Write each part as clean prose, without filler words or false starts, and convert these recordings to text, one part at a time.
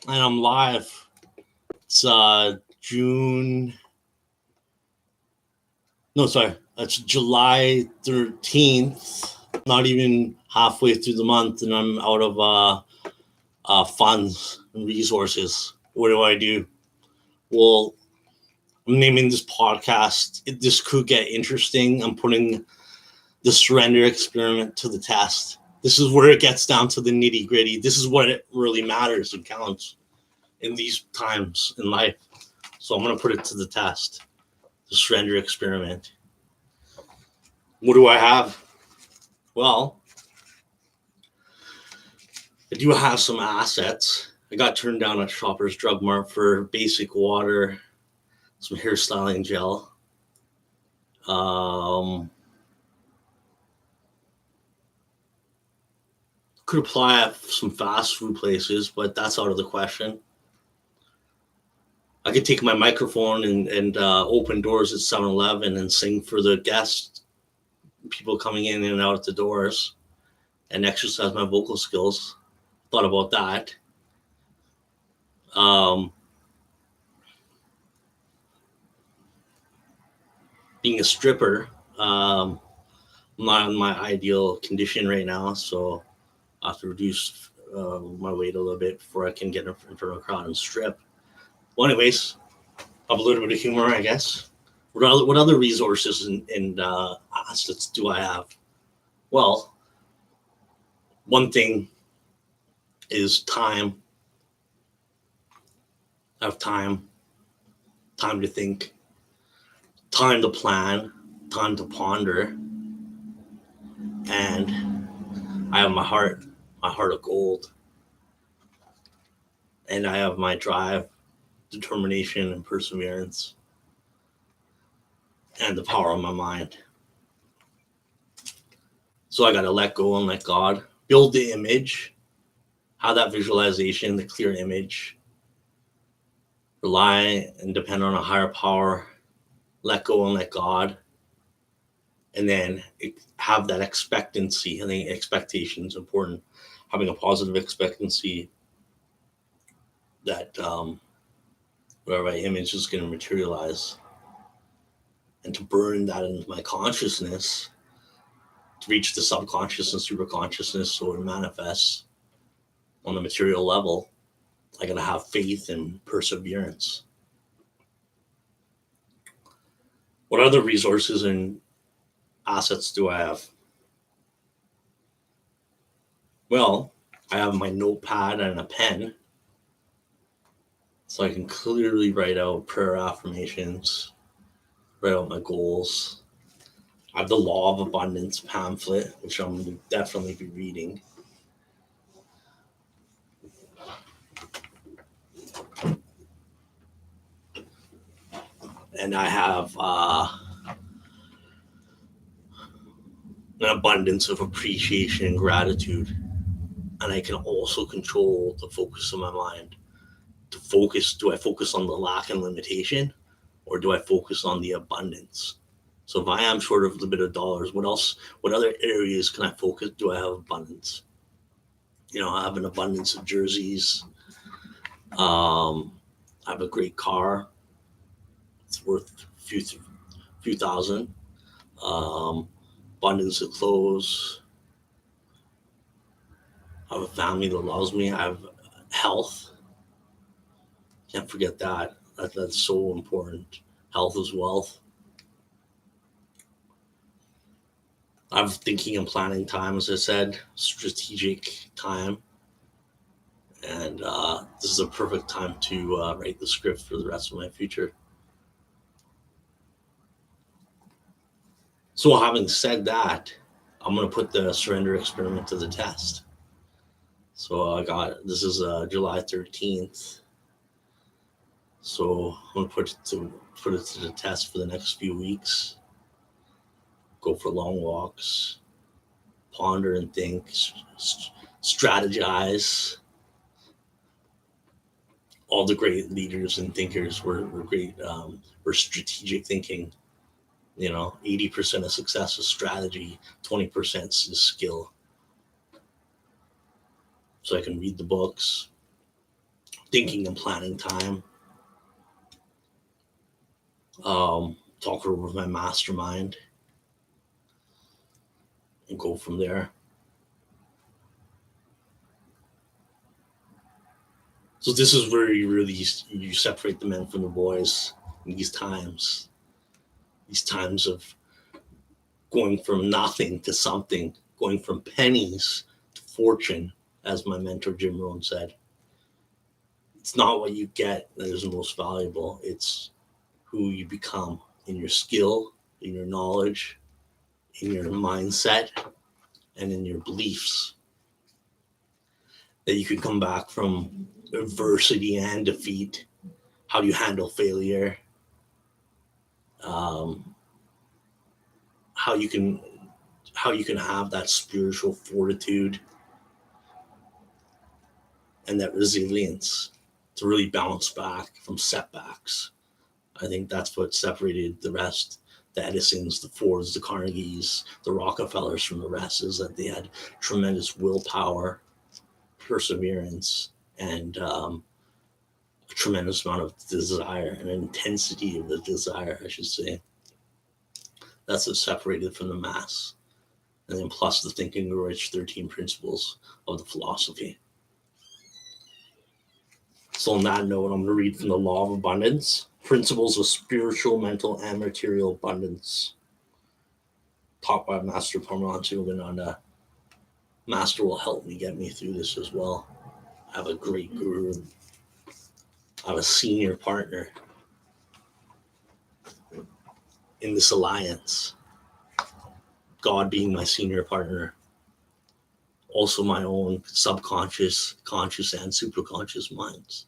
and I'm live. It's June. No, sorry. It's July 13th. Not even halfway through the month, and I'm out of funds and resources. What do I do? Well, I'm naming this podcast. This could get interesting. I'm putting the surrender experiment to the test. This is where it gets down to the nitty gritty. This is what it really matters and counts in these times in life. So I'm going to put it to the test. The surrender experiment. What do I have? Well, I do have some assets. I got turned down at Shoppers Drug Mart for basic water, some hairstyling gel. Could apply at some fast food places, but that's out of the question. I could take my microphone and open doors at 7-Eleven and sing for the guests, people coming in and out at the doors, and exercise my vocal skills. Thought about that. Being a stripper, I'm not in my ideal condition right now, so I have to reduce my weight a little bit before I can get in front of a crowd and strip. Well, anyways, have a little bit of humor, I guess. What other resources and assets do I have? Well, one thing is time. I have time to think, time to plan, time to ponder, and I have my heart of gold, and I have my drive, determination, and perseverance, and the power of my mind. So I got to let go and let God build the image, have that visualization, the clear image, rely and depend on a higher power, let go and let God, and then have that expectancy. I think expectation is important. Having a positive expectancy that whatever image is going to materialize, and to burn that into my consciousness, to reach the subconscious and superconsciousness so it manifests on the material level. I gotta have faith and perseverance. What other resources and assets do I have? Well, I have my notepad and a pen, so I can clearly write out prayer affirmations, write out my goals. I have the Law of Abundance pamphlet, which I'm going to definitely be reading. And I have an abundance of appreciation and gratitude. And I can also control the focus of my mind. Do I focus on the lack and limitation, or do I focus on the abundance? So if I am short of a bit of dollars, what other areas can I focus? Do I have abundance? I have an abundance of jerseys. I have a great car. It's worth a few thousand. Abundance of clothes. I have a family that loves me. I have health. Can't forget that. That's so important. Health is wealth. I have thinking and planning time, as I said, strategic time. And this is a perfect time to write the script for the rest of my future. So having said that, I'm going to put the surrender experiment to the test. So this is July 13th. So I'm going to put it to the test for the next few weeks. Go for long walks, ponder and think, strategize. All the great leaders and thinkers were great, were strategic thinking. 80% of success is strategy, 20% is skill. So I can read the books, thinking and planning time. Talk it over with my mastermind and go from there. So this is where you separate the men from the boys in these times of going from nothing to something, going from pennies to fortune, as my mentor Jim Rohn said. It's not what you get that is the most valuable. It's who you become in your skill, in your knowledge, in your mindset, and in your beliefs. That you can come back from adversity and defeat. How do you handle failure? How you can have that spiritual fortitude and that resilience to really bounce back from setbacks. I think that's what separated the rest, the Edisons, the Fords, the Carnegies, the Rockefellers from the rest, is that they had tremendous willpower, perseverance, and a tremendous amount of desire and intensity of the desire, I should say. That's what separated from the mass. And then plus the Think and Grow Rich 13 principles of the philosophy. So on that note, I'm going to read from the Law of Abundance, Principles of Spiritual, Mental, and Material Abundance, taught by Master Paramahansa Yogananda. Master will help me get me through this as well. I have a great guru. I have a senior partner in this alliance. God being my senior partner. Also my own subconscious, conscious, and superconscious minds.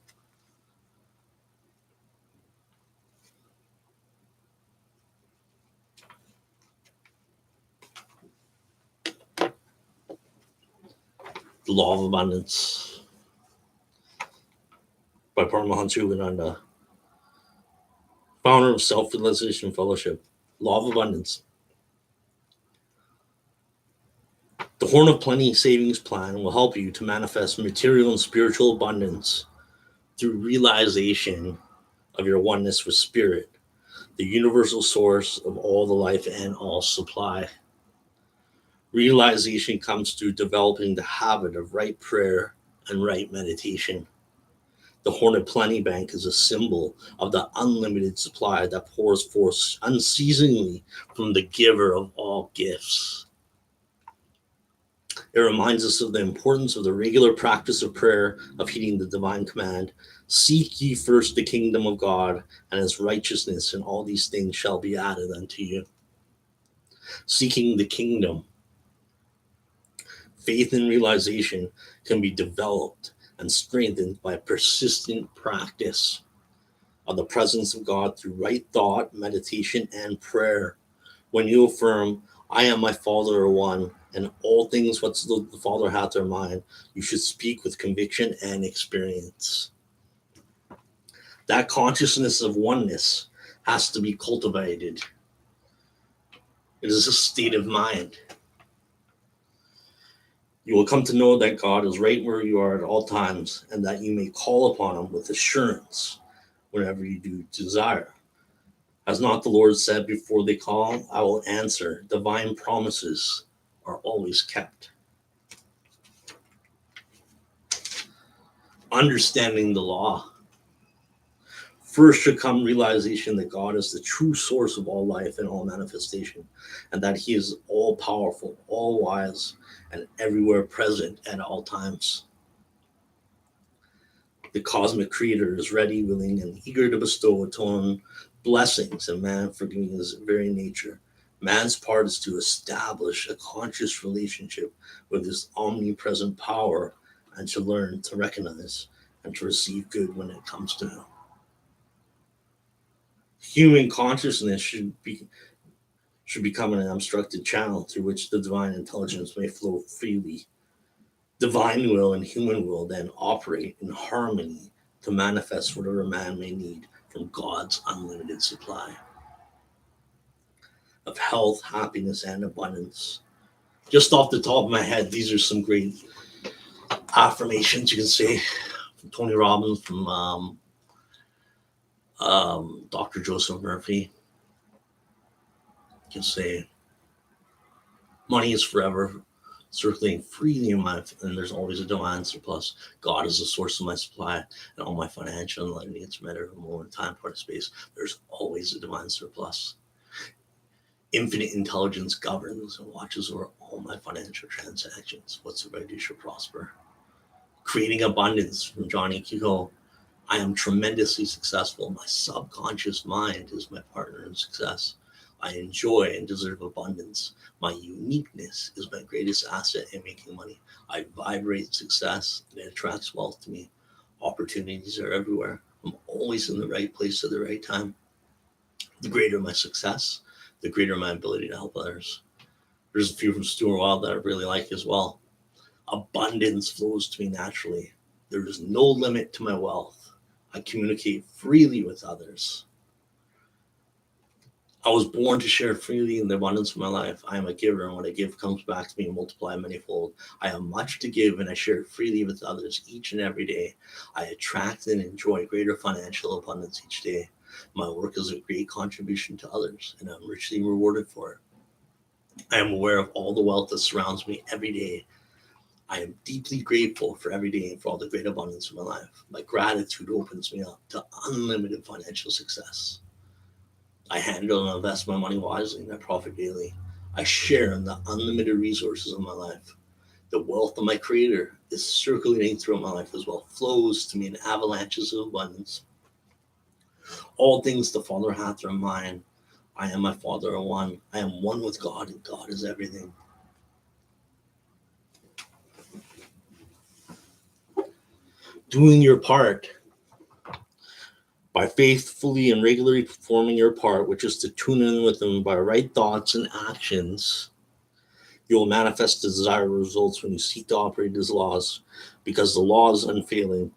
The Law of Abundance by Paramahansa Yogananda, founder of Self-Realization Fellowship. Law of Abundance. The Horn of Plenty Savings Plan will help you to manifest material and spiritual abundance through realization of your oneness with Spirit, the universal source of all the life and all supply. Realization comes through developing the habit of right prayer and right meditation. The Horn of Plenty Bank is a symbol of the unlimited supply that pours forth unceasingly from the giver of all gifts. It reminds us of the importance of the regular practice of prayer, of heeding the divine command, seek ye first the kingdom of God and his righteousness, and all these things shall be added unto you. Seeking the kingdom. Faith and realization can be developed and strengthened by persistent practice of the presence of God through right thought, meditation, and prayer. When you affirm, I am my Father are one, and all things what the Father hath are mine, you should speak with conviction and experience. That consciousness of oneness has to be cultivated. It is a state of mind. You will come to know that God is right where you are at all times, and that you may call upon him with assurance whenever you do desire. Has not the Lord said, before they call, I will answer? Divine promises are always kept. Understanding the law. First should come realization that God is the true source of all life and all manifestation, and that he is all powerful, all wise, and everywhere present at all times. The cosmic creator is ready, willing, and eager to bestow upon blessings, and man, forgiving his very nature. Man's part is to establish a conscious relationship with his omnipresent power and to learn to recognize and to receive good when it comes to him. Human consciousness should become an unobstructed channel through which the divine intelligence may flow freely. Divine will and human will then operate in harmony to manifest whatever man may need from God's unlimited supply of health, happiness, and abundance. Just off the top of my head, these are some great affirmations you can say Tony Robbins, from Dr. Joseph Murphy can say, money is forever circulating freely in my, and there's always a demand surplus. God is the source of my supply, and all my financial and life needs met every moment, time, part of space. There's always a demand surplus. Infinite intelligence governs and watches over all my financial transactions. Whatsoever I do shall prosper. Creating abundance, from Johnny Kehoe. I am tremendously successful. My subconscious mind is my partner in success. I enjoy and deserve abundance. My uniqueness is my greatest asset in making money. I vibrate success, and it attracts wealth to me. Opportunities are everywhere. I'm always in the right place at the right time. The greater my success, the greater my ability to help others. There's a few from Stuart Wilde that I really like as well. Abundance flows to me naturally. There is no limit to my wealth. I communicate freely with others. I was born to share freely in the abundance of my life. I am a giver, and what I give comes back to me and multiplied manyfold. I have much to give, and I share it freely with others each and every day. I attract and enjoy greater financial abundance each day. My work is a great contribution to others, and I'm richly rewarded for it. I am aware of all the wealth that surrounds me every day. I am deeply grateful for every day and for all the great abundance of my life. My gratitude opens me up to unlimited financial success. I handle and invest my money wisely, and I profit daily. I share in the unlimited resources of my life. The wealth of my Creator is circulating throughout my life as well, flows to me in avalanches of abundance. All things the Father hath are mine. I am my Father are one. I am one with God, and God is everything. Doing your part. By faithfully and regularly performing your part, which is to tune in with Him by right thoughts and actions, you will manifest the desired results when you seek to operate His laws, because the law is unfailing.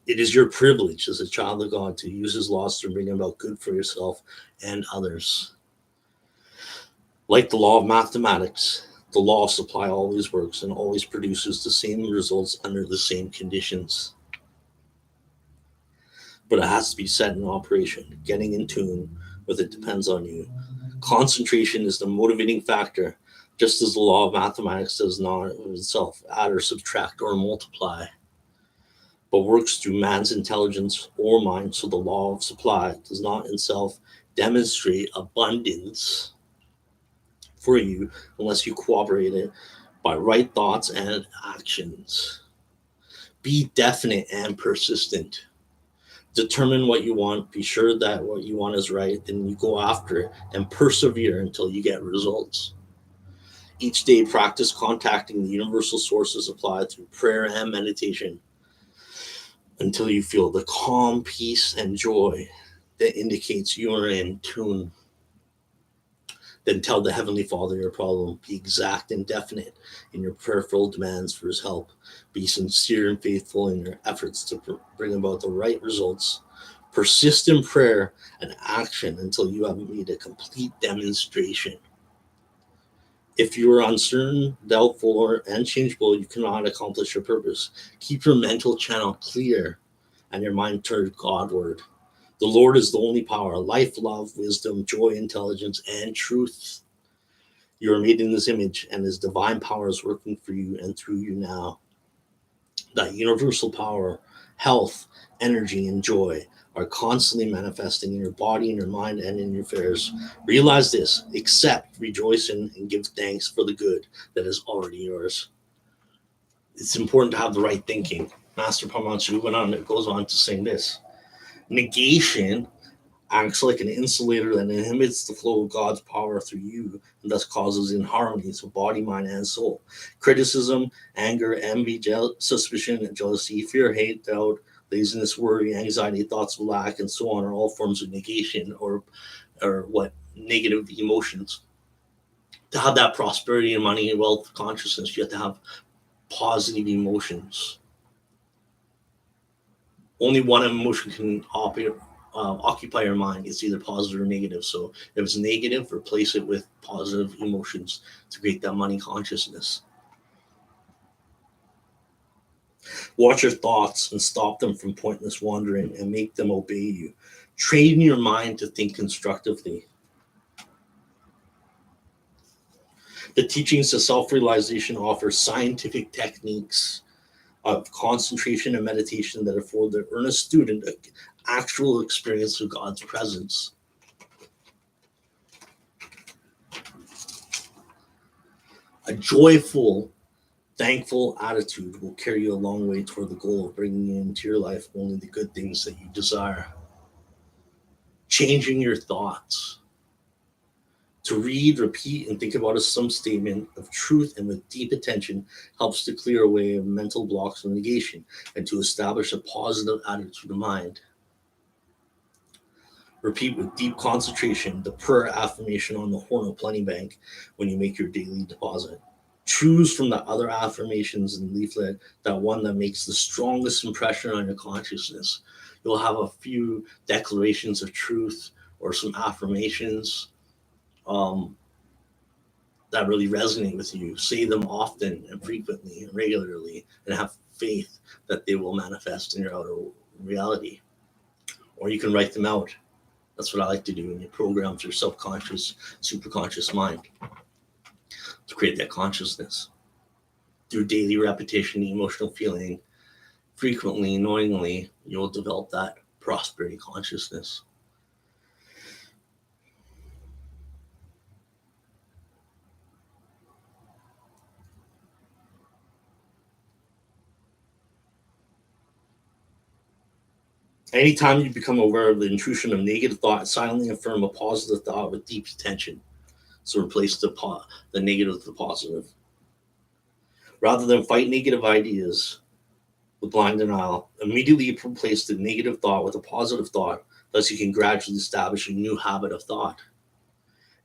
It is your privilege as a child of God to use His laws to bring about good for yourself and others. Like the law of mathematics, the law of supply always works and always produces the same results under the same conditions. But it has to be set in operation. Getting in tune with it depends on you. Concentration is the motivating factor, just as the law of mathematics does not of itself add or subtract or multiply, but works through man's intelligence or mind. So the law of supply does not in itself demonstrate abundance for you unless you cooperate it by right thoughts and actions. Be definite and persistent. Determine what you want, be sure that what you want is right, then you go after it and persevere until you get results. Each day, practice contacting the universal sources applied through prayer and meditation until you feel the calm, peace, and joy that indicates you are in tune. Then tell the Heavenly Father your problem. Be exact and definite in your prayerful demands for His help. Be sincere and faithful in your efforts to bring about the right results. Persist in prayer and action until you have made a complete demonstration. If you are uncertain, doubtful, or unchangeable, you cannot accomplish your purpose. Keep your mental channel clear and your mind turned Godward. The Lord is the only power, life, love, wisdom, joy, intelligence, and truth. You are made in His image, and His divine power is working for you and through you now. That universal power, health, energy, and joy are constantly manifesting in your body, in your mind, and in your affairs. Realize this, accept, rejoice in, and give thanks for the good that is already yours. It's important to have the right thinking. Master Paramahansa goes on to sing this. Negation acts like an insulator that inhibits the flow of God's power through you and thus causes inharmonies of body, mind, and soul. Criticism, anger, envy, suspicion, jealousy, fear, hate, doubt, laziness, worry, anxiety, thoughts of lack, and so on are all forms of negation or negative emotions. To have that prosperity and money and wealth consciousness, you have to have positive emotions. Only one emotion can occupy your mind. It's either positive or negative. So if it's negative, replace it with positive emotions to create that money consciousness. Watch your thoughts and stop them from pointless wandering and make them obey you. Train your mind to think constructively. The teachings of self-realization offer scientific techniques of concentration and meditation that afford the earnest student an actual experience of God's presence. A joyful, thankful attitude will carry you a long way toward the goal of bringing into your life only the good things that you desire. Changing your thoughts. To read, repeat, and think about some statement of truth and with deep attention helps to clear away mental blocks of negation and to establish a positive attitude of mind. Repeat with deep concentration the prayer affirmation on the horn of Plenty Bank when you make your daily deposit. Choose from the other affirmations in the leaflet that one that makes the strongest impression on your consciousness. You'll have a few declarations of truth or some affirmations that really resonate with you. Say them often and frequently and regularly, and have faith that they will manifest in your outer reality. Or you can write them out. That's what I like to do in your programs, your subconscious, superconscious mind to create that consciousness. Through daily repetition, emotional feeling, frequently, knowingly, you'll develop that prosperity consciousness. Anytime you become aware of the intrusion of negative thought, silently affirm a positive thought with deep attention. So replace the negative with the positive. Rather than fight negative ideas with blind denial, immediately replace the negative thought with a positive thought. Thus, you can gradually establish a new habit of thought.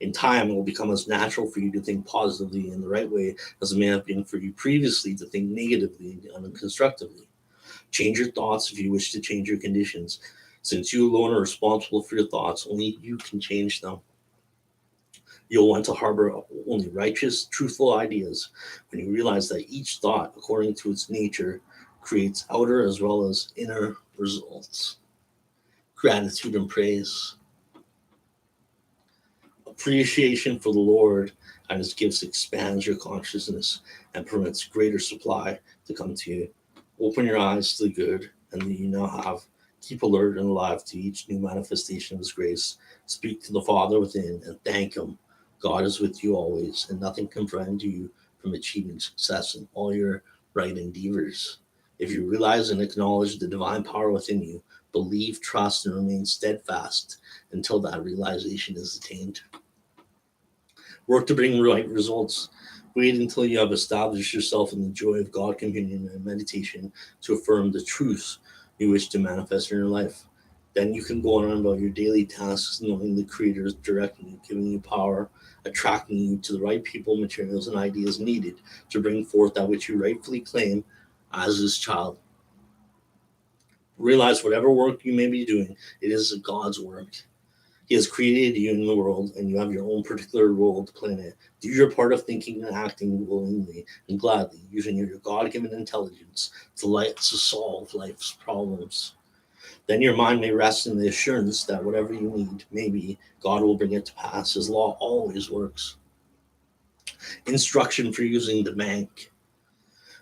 In time, it will become as natural for you to think positively in the right way as it may have been for you previously to think negatively and constructively. Change your thoughts if you wish to change your conditions. Since you alone are responsible for your thoughts, only you can change them. You'll want to harbor only righteous, truthful ideas when you realize that each thought, according to its nature, creates outer as well as inner results. Gratitude and praise. Appreciation for the Lord and His gifts expands your consciousness and permits greater supply to come to you. Open your eyes to the good and that you now have. Keep alert and alive to each new manifestation of His grace. Speak to the Father within and thank Him. God is with you always, and nothing can prevent you from achieving success in all your right endeavors. If you realize and acknowledge the divine power within you, believe, trust, and remain steadfast until that realization is attained. Work to bring right results. Wait until you have established yourself in the joy of God communion and meditation to affirm the truths you wish to manifest in your life. Then you can go on about your daily tasks, knowing the Creator is directing you, giving you power, attracting you to the right people, materials, and ideas needed to bring forth that which you rightfully claim as His child. Realize whatever work you may be doing, it is God's work. He has created you in the world, and you have your own particular role to play in it. Do your part of thinking and acting willingly and gladly, using your God-given intelligence to solve life's problems. Then your mind may rest in the assurance that whatever you need, maybe God will bring it to pass. His law always works. Instruction for using the bank.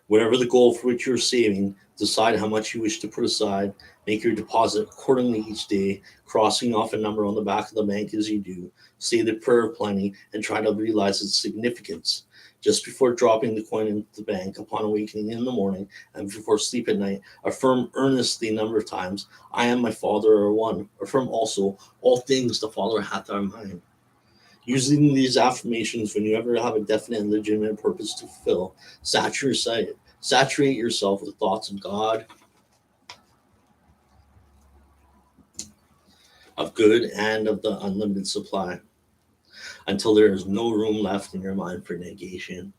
Whatever the goal for which you're saving, decide how much you wish to put aside. Make your deposit accordingly each day, crossing off a number on the back of the bank as you do. Say the prayer of plenty and try to realize its significance. Just before dropping the coin into the bank, upon awakening in the morning, and before sleep at night, affirm earnestly a number of times, I am my Father are one. Affirm also, all things the Father hath are mine. Using these affirmations when you ever have a definite and legitimate purpose to fulfill, saturate yourself with thoughts of God, of good, and of the unlimited supply until there is no room left in your mind for negation.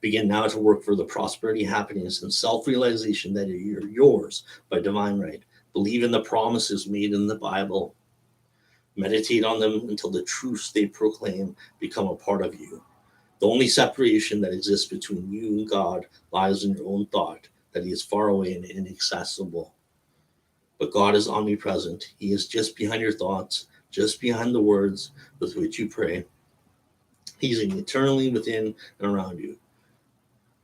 Begin now to work for the prosperity, happiness, and self-realization that are yours by divine right. Believe in the promises made in the Bible. Meditate on them until the truths they proclaim become a part of you. The only separation that exists between you and God lies in your own thought. that he is far away and inaccessible. But God is omnipresent. He is just behind your thoughts, just behind the words with which you pray. He's eternally within and around you.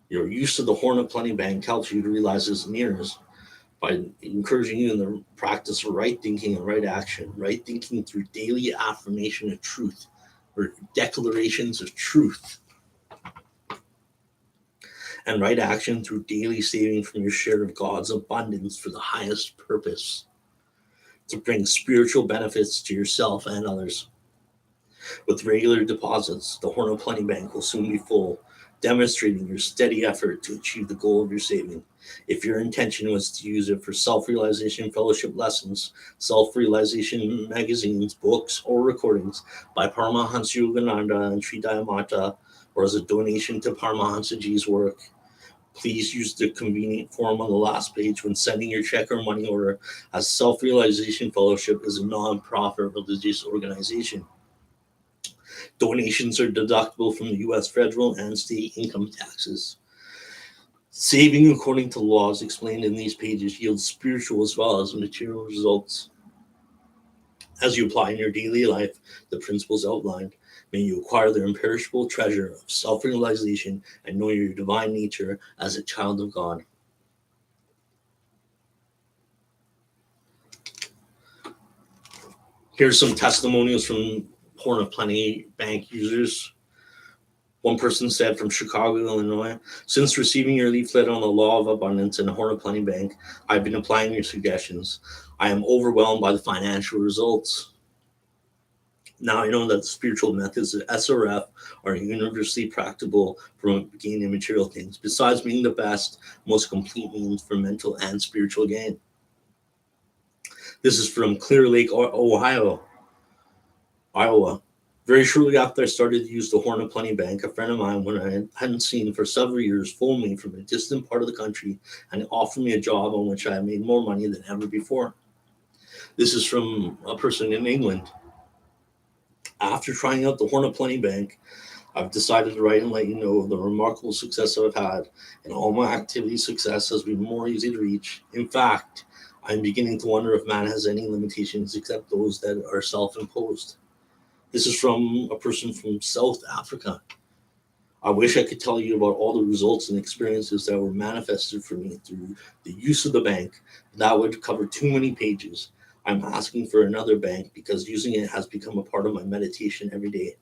Your use of the Horn of Plenty Bank helps you to realize his nearness by encouraging you in the practice of right thinking and right action. Right thinking through daily affirmation of truth or declarations of truth, and right action through daily saving from your share of God's abundance for the highest purpose, to bring spiritual benefits to yourself and others. With regular deposits, the Horn of Plenty Bank will soon be full, demonstrating your steady effort to achieve the goal of your saving. If your intention was to use it for self-realization fellowship lessons, self-realization magazines, books, or recordings by Paramahansa Yogananda and Sri Dayamata, or as a donation to Paramahansaji's work, please use the convenient form on the last page when sending your check or money order, as Self-Realization Fellowship is a non-profit religious organization. Donations are deductible from the U.S. federal and state income taxes. Saving according to laws explained in these pages yields spiritual as well as material results. As you apply in your daily life the principles outlined, may you acquire the imperishable treasure of self-realization and know your divine nature as a child of God. Here's some testimonials from Horn of Plenty Bank users. One person said from Chicago, Illinois, since receiving your leaflet on the law of abundance and Horn of Plenty Bank, I've been applying your suggestions. I am overwhelmed by the financial results. Now I know that the spiritual methods of SRF are universally practicable for gaining material things, besides being the best, most complete means for mental and spiritual gain. This is from Clear Lake, Iowa. Very shortly after I started to use the Horn of Plenty Bank, a friend of mine, when I hadn't seen for several years, phoned me from a distant part of the country and offered me a job on which I made more money than ever before. This is from a person in England. After trying out the Horn of Plenty Bank, I've decided to write and let you know the remarkable success I've had, and all my activity success has been more easy to reach. In fact, I'm beginning to wonder if man has any limitations except those that are self-imposed. This is from a person from South Africa. I wish I could tell you about all the results and experiences that were manifested for me through the use of the bank. That would cover too many pages. I'm asking for another bank because using it has become a part of my meditation every day.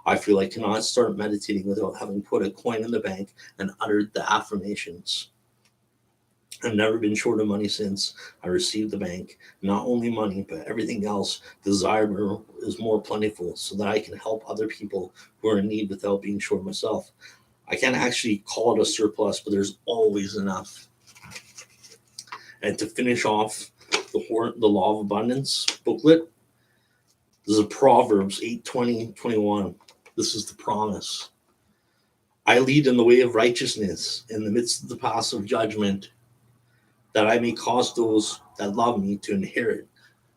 I feel I cannot start meditating without having put a coin in the bank and uttered the affirmations. I've never been short of money since I received the bank. Not only money, but everything else desirable is more plentiful so that I can help other people who are in need without being short myself. I can't actually call it a surplus, but there's always enough. And to finish off the Law of Abundance booklet, this is Proverbs 8:20-21. This is the promise. I lead in the way of righteousness in the midst of the paths of judgment, that I may cause those that love me to inherit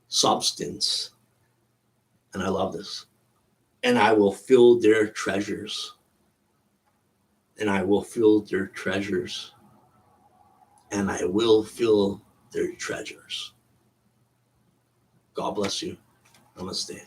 substance. And I love this. And I will fill their treasures. And I will fill their treasures. And I will fill their treasures. God bless you. Namaste.